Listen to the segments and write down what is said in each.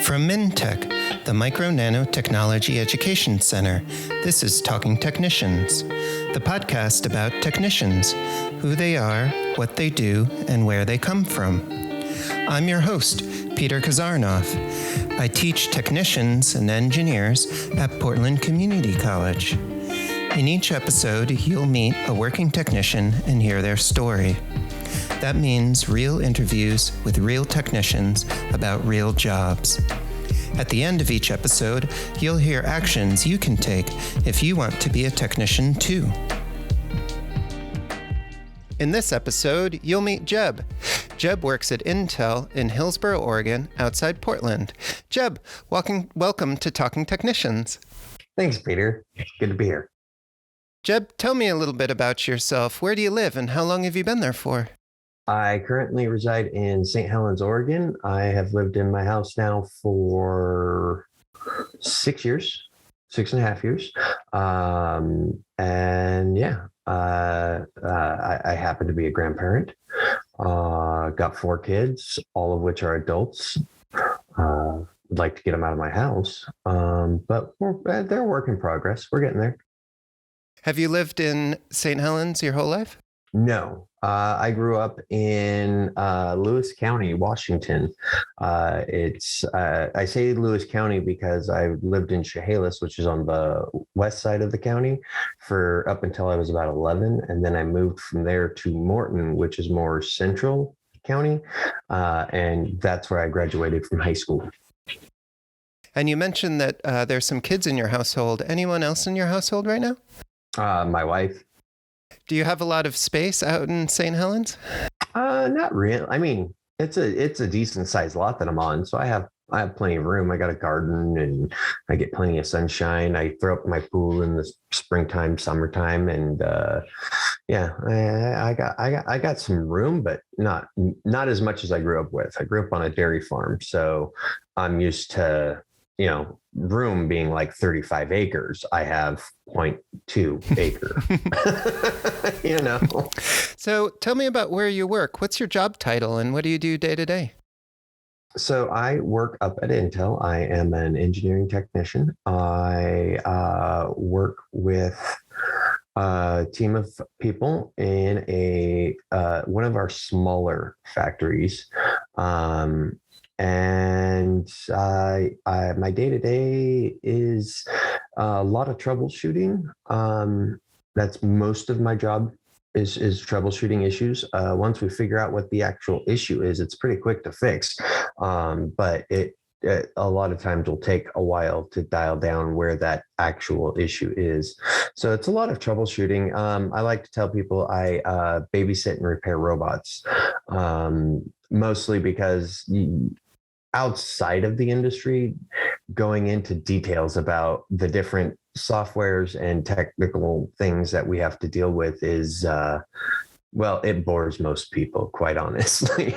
From MNT-EC, the Micro Nanotechnology Education Center, this is Talking Technicians, the podcast about technicians, who they are, what they do, and where they come from. I'm your host, Peter Kazarnoff. I teach technicians and engineers at Portland Community College. In each episode, you'll meet a working technician and hear their story. That means real interviews with real technicians about real jobs. At the end of each episode, you'll hear actions you can take if you want to be a technician too. In this episode, you'll meet Jeb. Jeb works at Intel in Hillsboro, Oregon, outside Portland. Jeb, welcome to Talking Technicians. Thanks, Peter. Good to be here. Jeb, tell me a little bit about yourself. Where do you live and how long have you been there for? I currently reside in St Helens, Oregon. I have lived in my house now for 6 years, 6.5 years. I happen to be a grandparent. Got 4 kids, all of which are adults. Would like to get them out of my house, but they're a work in progress. We're getting there. Have you lived in St. Helens your whole life? No. I grew up in Lewis County, Washington. I say Lewis County because I lived in Chehalis, which is on the west side of the county, for up until I was about 11. And then I moved from there to Morton, which is more central county. And that's where I graduated from high school. And you mentioned that there's some kids in your household. Anyone else in your household right now? My wife. Do you have a lot of space out in St. Helens? Not really. I mean, it's a decent sized lot that I'm on, so I have plenty of room. I got a garden and I get plenty of sunshine. I throw up my pool in the springtime, summertime, and I got some room, but not as much as I grew up with. I grew up on a dairy farm, so I'm used to room being like 35 acres. I have 0.2 acre. So tell me about where you work. What's your job title and what do you do day to day? So I work up at Intel. I am an engineering technician. I work with a team of people in one of our smaller factories. And my day-to-day is a lot of troubleshooting. That's most of my job is troubleshooting issues. Once we figure out what the actual issue is, it's pretty quick to fix. But it a lot of times will take a while to dial down where that actual issue is. So it's a lot of troubleshooting. I like to tell people I babysit and repair robots, mostly because outside of the industry, going into details about the different softwares and technical things that we have to deal with is, it bores most people, quite honestly.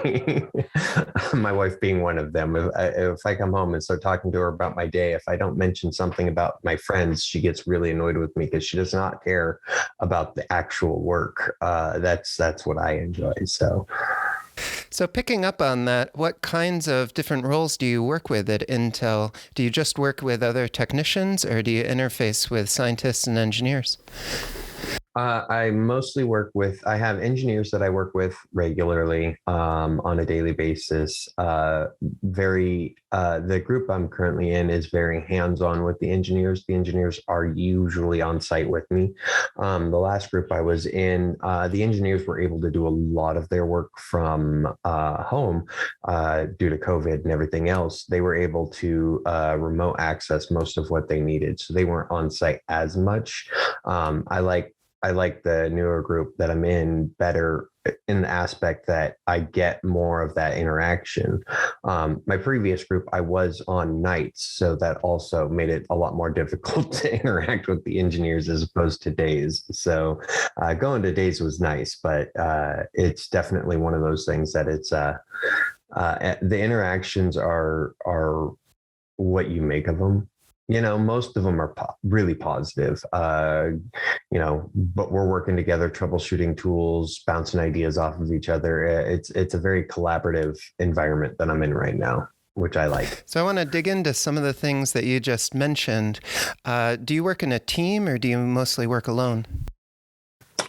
My wife being one of them. If I come home and start talking to her about my day, if I don't mention something about my friends, she gets really annoyed with me because she does not care about the actual work. That's what I enjoy. So picking up on that, what kinds of different roles do you work with at Intel? Do you just work with other technicians or do you interface with scientists and engineers? I mostly I have engineers that I work with regularly on a daily basis. The group I'm currently in is very hands-on with the engineers. The engineers are usually on site with me. The last group I was in, the engineers were able to do a lot of their work from home due to COVID and everything else. They were able to remote access most of what they needed, so they weren't on site as much. I like the newer group that I'm in better in the aspect that I get more of that interaction. My previous group, I was on nights, so that also made it a lot more difficult to interact with the engineers as opposed to days. So going to days was nice, but it's definitely one of those things that it's the interactions are what you make of them. Most of them are really positive, but we're working together, troubleshooting tools, bouncing ideas off of each other. It's a very collaborative environment that I'm in right now. which I like. So I want to dig into some of the things that you just mentioned. Do you work in a team or do you mostly work alone?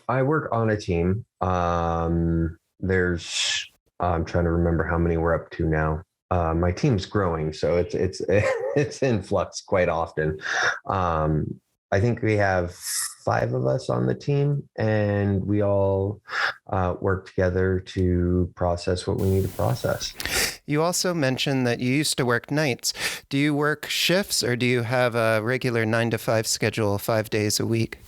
I work on a team. I'm trying to remember how many we're up to now. My team's growing, so it's it's in flux quite often. I think we have 5 of us on the team, and we all work together to process what we need to process. You also mentioned that you used to work nights. Do you work shifts or do you have a regular 9 to 5 schedule, 5 days a week?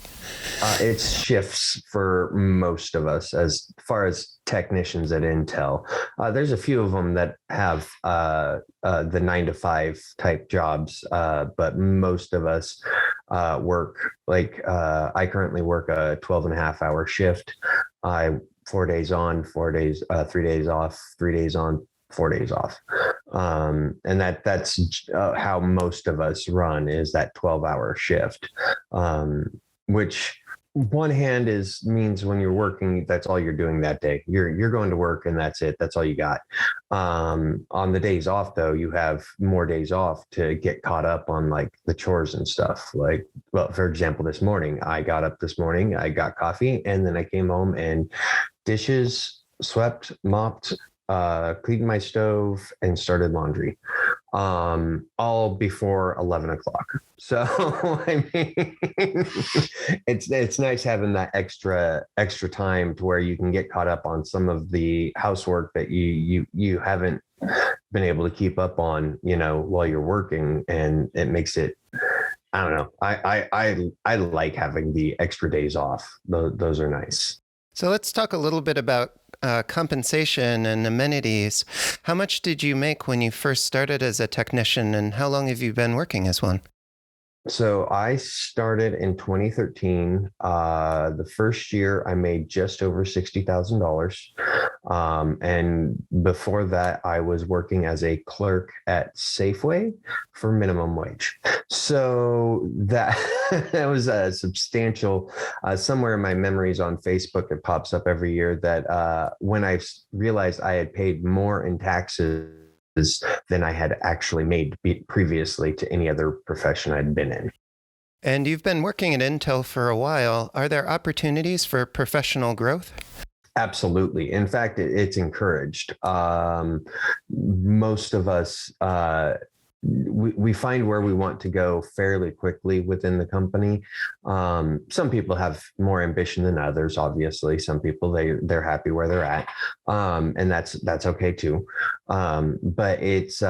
It's shifts for most of us as far as technicians at Intel. There's a few of them that have the 9 to 5 type jobs, but most of us work I currently work a 12 and a half hour shift. 4 days on, 4 days, 3 days off, 3 days on, 4 days off. And that's how most of us run, is that 12-hour shift. Which one hand means when you're working, that's all you're doing that day. You're going to work and that's it. That's all you got. On the days off, though, you have more days off to get caught up on like the chores and stuff. Like, well, for example, this morning, I got up this morning, I got coffee, and then I came home and dishes, swept, mopped, cleaned my stove, and started laundry, all before 11 o'clock. So, I mean, it's nice having that extra time to where you can get caught up on some of the housework that you haven't been able to keep up on, while you're working, and it makes it, I don't know. I like having the extra days off. Those are nice. So let's talk a little bit about compensation and amenities. How much did you make when you first started as a technician, and how long have you been working as one? So I started in 2013. The first year I made just over $60,000. And before that, I was working as a clerk at Safeway for minimum wage. So that that was a substantial, somewhere in my memories on Facebook, it pops up every year that when I realized I had paid more in taxes than I had actually made previously to any other profession I'd been in. And you've been working at Intel for a while. Are there opportunities for professional growth? Absolutely. In fact, it's encouraged. Most of us, we find where we want to go fairly quickly within the company. Some people have more ambition than others. Obviously, some people they're happy where they're at, and that's okay too. But it's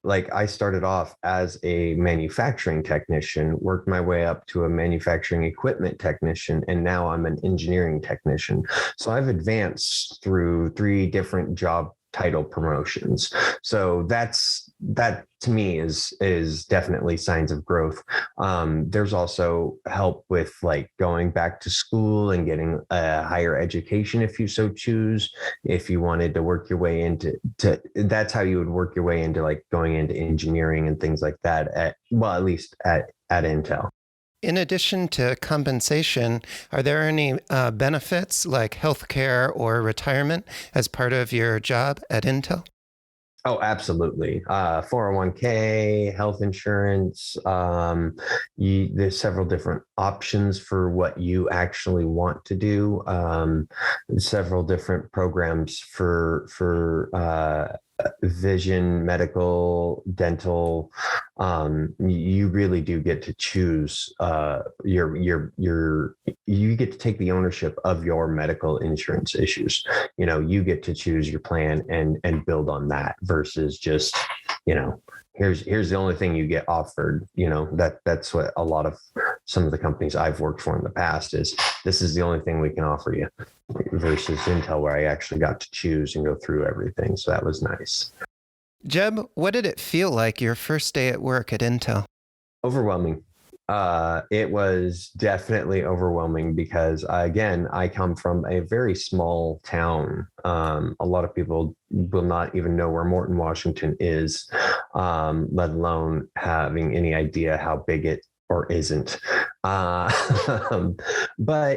like I started off as a manufacturing technician, worked my way up to a manufacturing equipment technician, and now I'm an engineering technician. So I've advanced through 3 different job title promotions. So that to me is definitely signs of growth. There's also help with like going back to school and getting a higher education if you so choose. If you wanted to work your way into that's how you would work your way into like going into engineering and things like that at least at Intel. In addition to compensation, are there any benefits like healthcare or retirement as part of your job at Intel? Oh, absolutely. 401k, health insurance. There's several different options for what you actually want to do. Several different programs for vision, medical, dental. You really do get to choose you get to take the ownership of your medical insurance issues. You get to choose your plan and build on that versus just, here's the only thing you get offered. That's what a lot of some of the companies I've worked for in the past is, this is the only thing we can offer you, versus Intel, where I actually got to choose and go through everything. So that was nice. Jeb, what did it feel like your first day at work at Intel? Overwhelming. It was definitely overwhelming because, again, I come from a very small town. A lot of people will not even know where Morton, Washington is, let alone having any idea how big it or isn't. But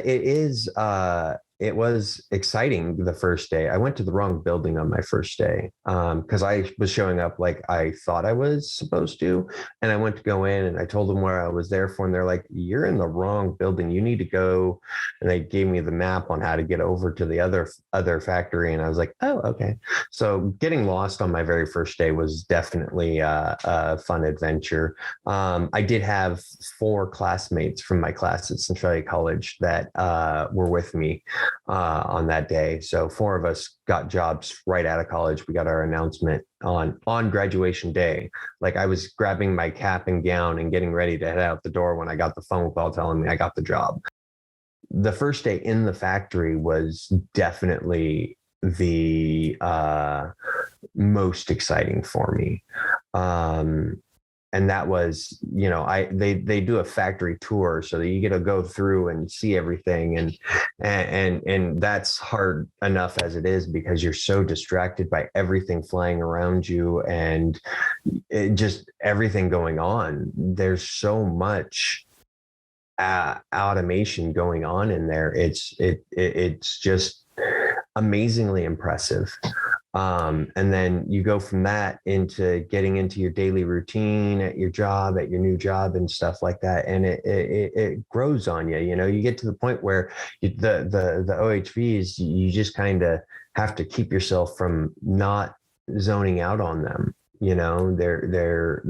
it is, it was exciting the first day. I went to the wrong building on my first day because I was showing up like I thought I was supposed to. And I went to go in and I told them where I was there for. And they're like, you're in the wrong building. You need to go. And they gave me the map on how to get over to the other factory. And I was like, oh, okay. So getting lost on my very first day was definitely a fun adventure. I did have 4 classmates from my class at St College that were with me on that day. So 4 of us got jobs right out of college. We got our announcement on graduation day. Like I was grabbing my cap and gown and getting ready to head out the door when I got the phone call telling me I got the job. The first day in the factory was definitely the most exciting for me. And that was, they do a factory tour so that you get to go through and see everything. And that's hard enough as it is because you're so distracted by everything flying around you and just everything going on. There's so much automation going on in there. It's just amazingly impressive. And then you go from that into getting into your daily routine at your job, at your new job and stuff like that. And it grows on you. You get to the point where the OHVs, you just kind of have to keep yourself from not zoning out on them. They're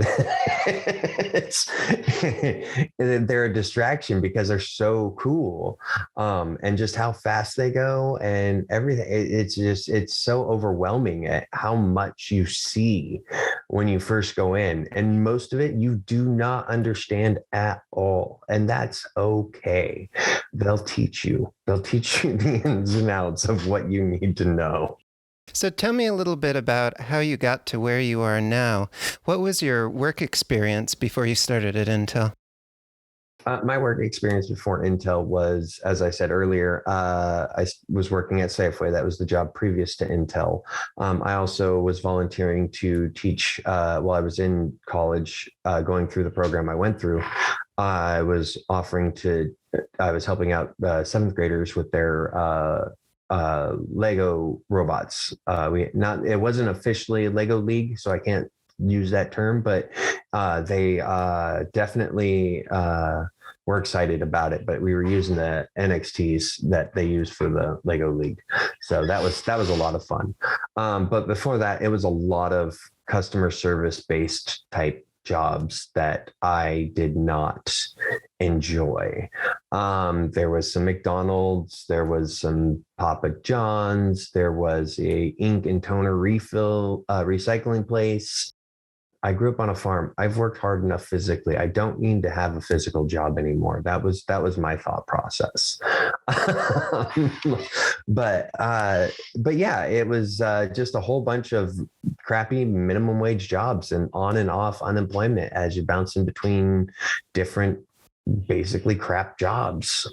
they're a distraction because they're so cool, and just how fast they go and everything. It's so overwhelming at how much you see when you first go in, and most of it you do not understand at all, and that's okay. They'll teach you the ins and outs of what you need to know. So tell me a little bit about how you got to where you are now. What was your work experience before you started at Intel? My work experience before Intel was, as I said earlier, I was working at Safeway. That was the job previous to Intel. I also was volunteering to teach while I was in college, going through the program I went through. I was helping out 7th graders with their Lego robots. It wasn't officially Lego League, so I can't use that term, but they definitely were excited about it. But we were using the NXTs that they use for the Lego League, so that was a lot of fun. But before that, it was a lot of customer service based type jobs that I did not enjoy. There was some McDonald's, there was some Papa John's, there was a ink and toner refill recycling place. I grew up on a farm. I've worked hard enough physically. I don't need to have a physical job anymore. That was my thought process. But yeah, it was just a whole bunch of crappy minimum wage jobs and on and off unemployment as you bounce in between different basically crap jobs.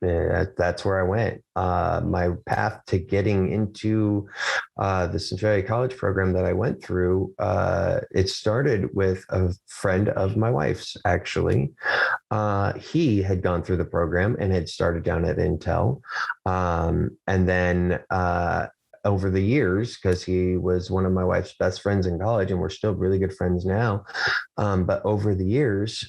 That's where I went. My path to getting into the Centralia College program that I went through, it started with a friend of my wife's, actually. He had gone through the program and had started down at Intel. And then over the years, because he was one of my wife's best friends in college, and we're still really good friends now. But over the years,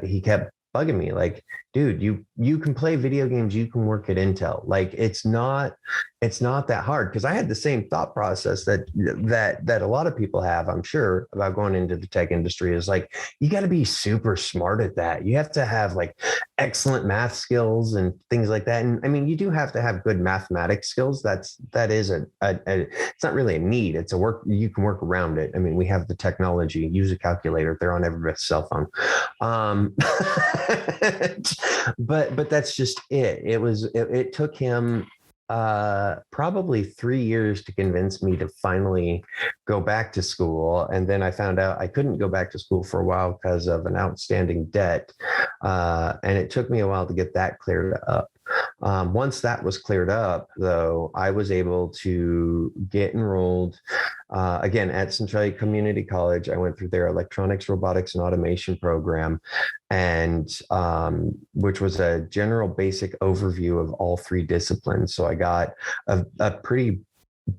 he kept bugging me like, dude, you can play video games, you can work at Intel. Like it's not that hard. Because I had the same thought process that a lot of people have, I'm sure, about going into the tech industry is like, you got to be super smart at that. You have to have like excellent math skills and things like that. And I mean, you do have to have good mathematics skills. That is it's not really a need. It's a work, you can work around it. I mean, we have the technology, use a calculator. They're on everybody's cell phone. But that's just it. It took him probably 3 years to convince me to finally go back to school. And then I found out I couldn't go back to school for a while because of an outstanding debt. And it took me a while to get that cleared up. Once that was cleared up, though, I was able to get enrolled again, at Centralia Community College, I went through their electronics, robotics, and automation program, and which was a general basic overview of all three disciplines. So I got a pretty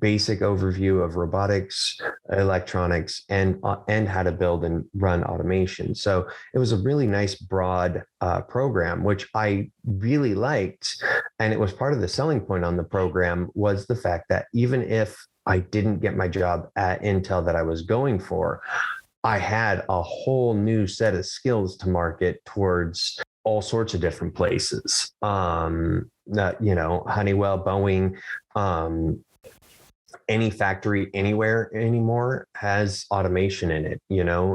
basic overview of robotics, electronics, and how to build and run automation. So it was a really nice broad program, which I really liked. And it was part of the selling point on the program was the fact that even if I didn't get my job at Intel that I was going for, I had a whole new set of skills to market towards all sorts of different places. Honeywell, Boeing, any factory anywhere anymore has automation in it.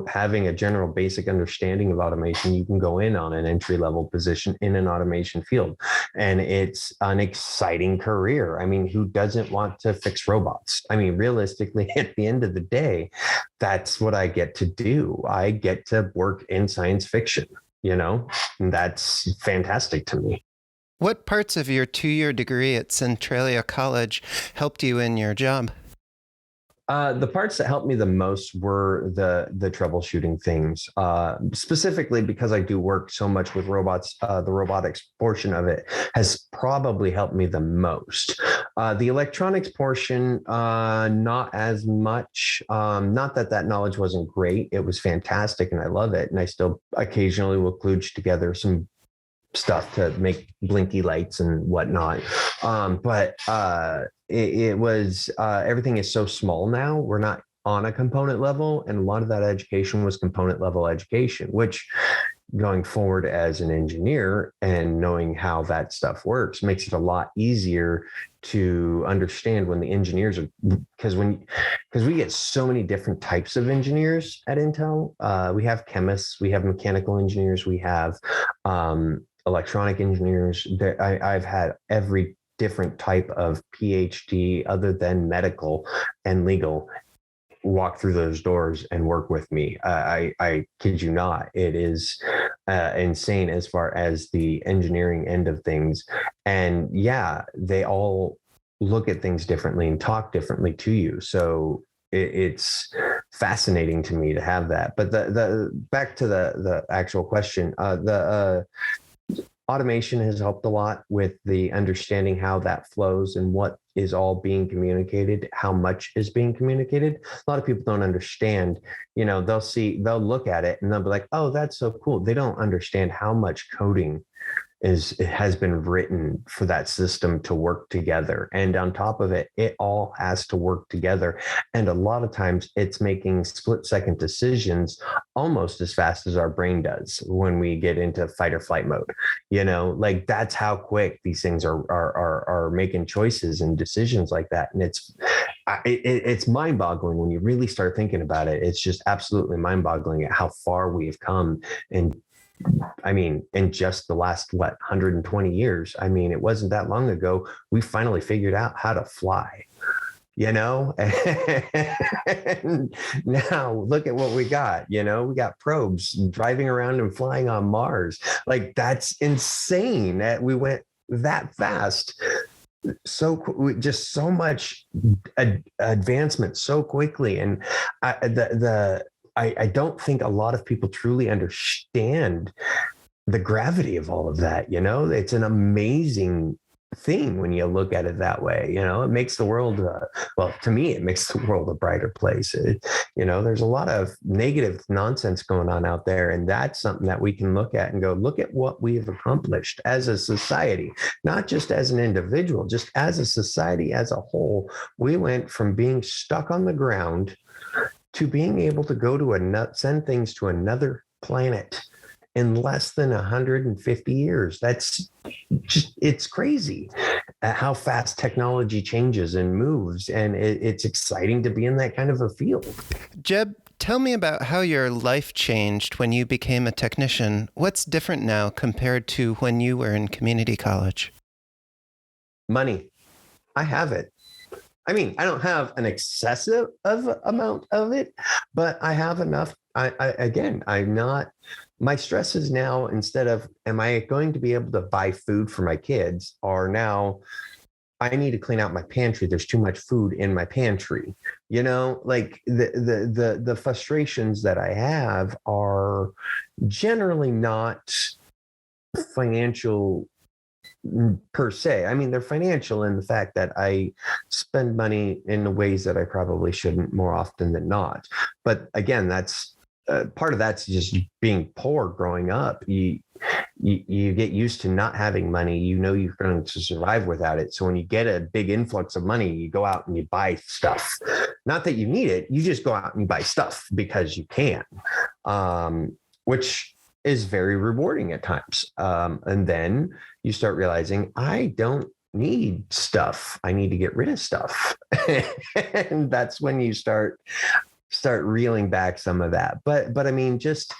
Having a general basic understanding of automation, you can go in on an entry level position in an automation field, and it's an exciting career. I mean, who doesn't want to fix robots? I mean, realistically, at the end of the day, that's what I get to do. I get to work in science fiction, and that's fantastic to me. What parts of your 2-year degree at Centralia College helped you in your job? The parts that helped me the most were the troubleshooting things, specifically because I do work so much with robots. The robotics portion of it has probably helped me the most. The electronics portion, not as much. Not that knowledge wasn't great. It was fantastic and I love it. And I still occasionally will kludge together some stuff to make blinky lights and whatnot. But it was everything is so small now. We're not on a component level, and a lot of that education was component level education, which going forward as an engineer and knowing how that stuff works makes it a lot easier to understand when the engineers are, because we get so many different types of engineers at Intel. We have chemists, we have mechanical engineers, we have electronic engineers. I've had every different type of PhD other than medical and legal walk through those doors and work with me. I kid you not. It is insane as far as the engineering end of things. And yeah, they all look at things differently and talk differently to you. So it's fascinating to me to have that. But the back to the actual question, the automation has helped a lot with the understanding how that flows and what is all being communicated, how much is being communicated. A lot of people don't understand, they'll look at it and they'll be like, oh, that's so cool. They don't understand how much coding has been written for that system to work together. And on top of it, it all has to work together. And a lot of times it's making split-second decisions almost as fast as our brain does when we get into fight or flight mode. Like that's how quick these things are making choices and decisions like that. And it's mind-boggling when you really start thinking about it. It's just absolutely mind-boggling at how far we've come. And I mean, in just the last, 120 years, I mean, it wasn't that long ago, we finally figured out how to fly, and now look at what we got, we got probes driving around and flying on Mars. Like, that's insane that we went that fast. So just so much advancement so quickly. And I don't think a lot of people truly understand the gravity of all of that. It's an amazing thing when you look at it that way. It makes the world, to me, it makes the world a brighter place. There's a lot of negative nonsense going on out there. And that's something that we can look at and go, look at what we have accomplished as a society, not just as an individual, just as a society as a whole. We went from being stuck on the ground to being able to go to send things to another planet in less than 150 years. That's just, it's crazy how fast technology changes and moves. And it's exciting to be in that kind of a field. Jeb, tell me about how your life changed when you became a technician. What's different now compared to when you were in community college? Money. I have it. I mean, I don't have an excessive amount of it, but I have enough. I'm not, my stress is now, instead of, am I going to be able to buy food for my kids, or now I need to clean out my pantry. There's too much food in my pantry. Like the frustrations that I have are generally not financial per se. I mean, they're financial in the fact that I spend money in the ways that I probably shouldn't more often than not. But again, that's part of that's just being poor growing up. You get used to not having money. You're going to survive without it. So when you get a big influx of money, you go out and you buy stuff. Not that you need it. You just go out and you buy stuff because you can, which is very rewarding at times. And then you start realizing, I don't need stuff. I need to get rid of stuff. And that's when you start reeling back some of that. But I mean, just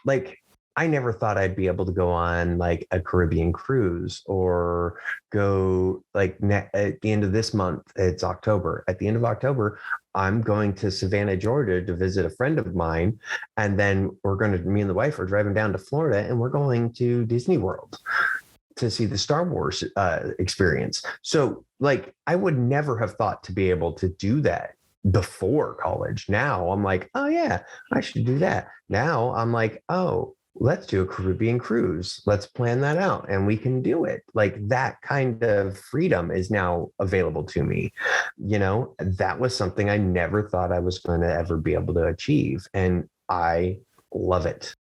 like, I never thought I'd be able to go on like a Caribbean cruise or go like at the end of this month. It's October. At the end of October, I'm going to Savannah, Georgia to visit a friend of mine. And then me and the wife are driving down to Florida and we're going to Disney World to see the Star Wars experience. So like, I would never have thought to be able to do that before college. Now I'm like, oh yeah, I should do that. Now I'm like, oh, let's do a Caribbean cruise. Let's plan that out and we can do it. Like that kind of freedom is now available to me. That was something I never thought I was going to ever be able to achieve. And I love it.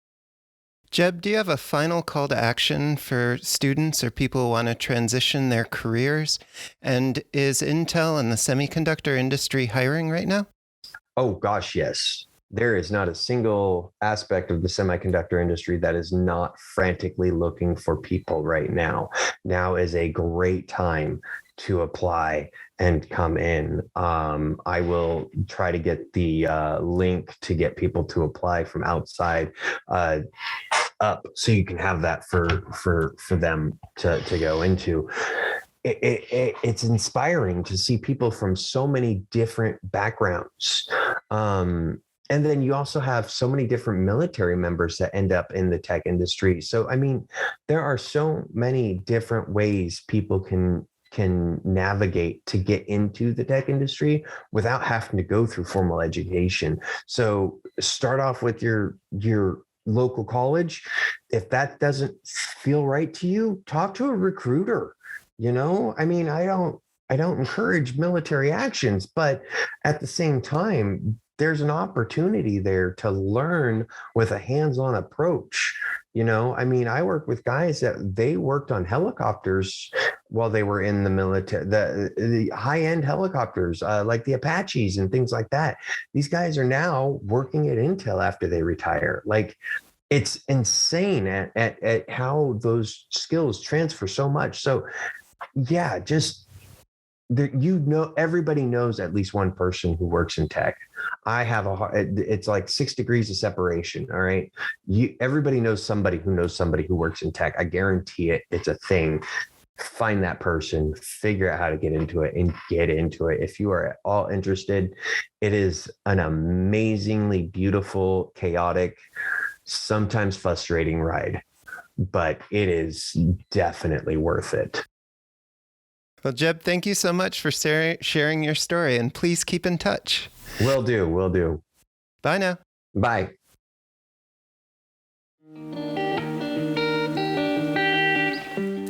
Jeb, do you have a final call to action for students or people who want to transition their careers? And is Intel and the semiconductor industry hiring right now? Oh, gosh, yes. There is not a single aspect of the semiconductor industry that is not frantically looking for people right now. Now is a great time to apply and come in. I will try to get the link to get people to apply from outside up so you can have that for them to go into. It's inspiring to see people from so many different backgrounds. And then you also have so many different military members that end up in the tech industry. So, I mean, there are so many different ways people can navigate to get into the tech industry without having to go through formal education. So start off with your local college. If that doesn't feel right to you, talk to a recruiter. I mean, I don't encourage military actions, but at the same time, there's an opportunity there to learn with a hands-on approach. I mean, I work with guys that they worked on helicopters while they were in the military, the high-end helicopters, like the Apaches and things like that. These guys are now working at Intel after they retire. Like, it's insane at how those skills transfer so much. So yeah, just everybody knows at least one person who works in tech. It's like 6 degrees of separation. All right. Everybody knows somebody who works in tech. I guarantee it. It's a thing. Find that person, figure out how to get into it and get into it. If you are at all interested, it is an amazingly beautiful, chaotic, sometimes frustrating ride, but it is definitely worth it. Well, Jeb, thank you so much for sharing your story, and please keep in touch. Will do. Bye now. Bye.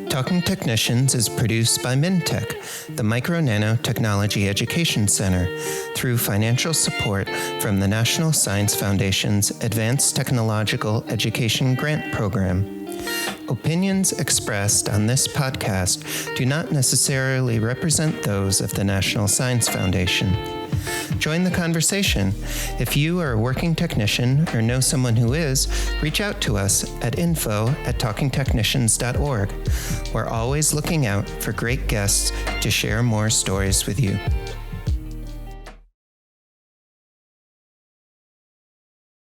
Talking Technicians is produced by MNT-EC, the Micro Nano Technology Education Center, through financial support from the National Science Foundation's Advanced Technological Education Grant Program. Opinions expressed on this podcast do not necessarily represent those of the National Science Foundation. Join the conversation. If you are a working technician or know someone who is, reach out to us at info@talkingtechnicians.org. We're always looking out for great guests to share more stories with you.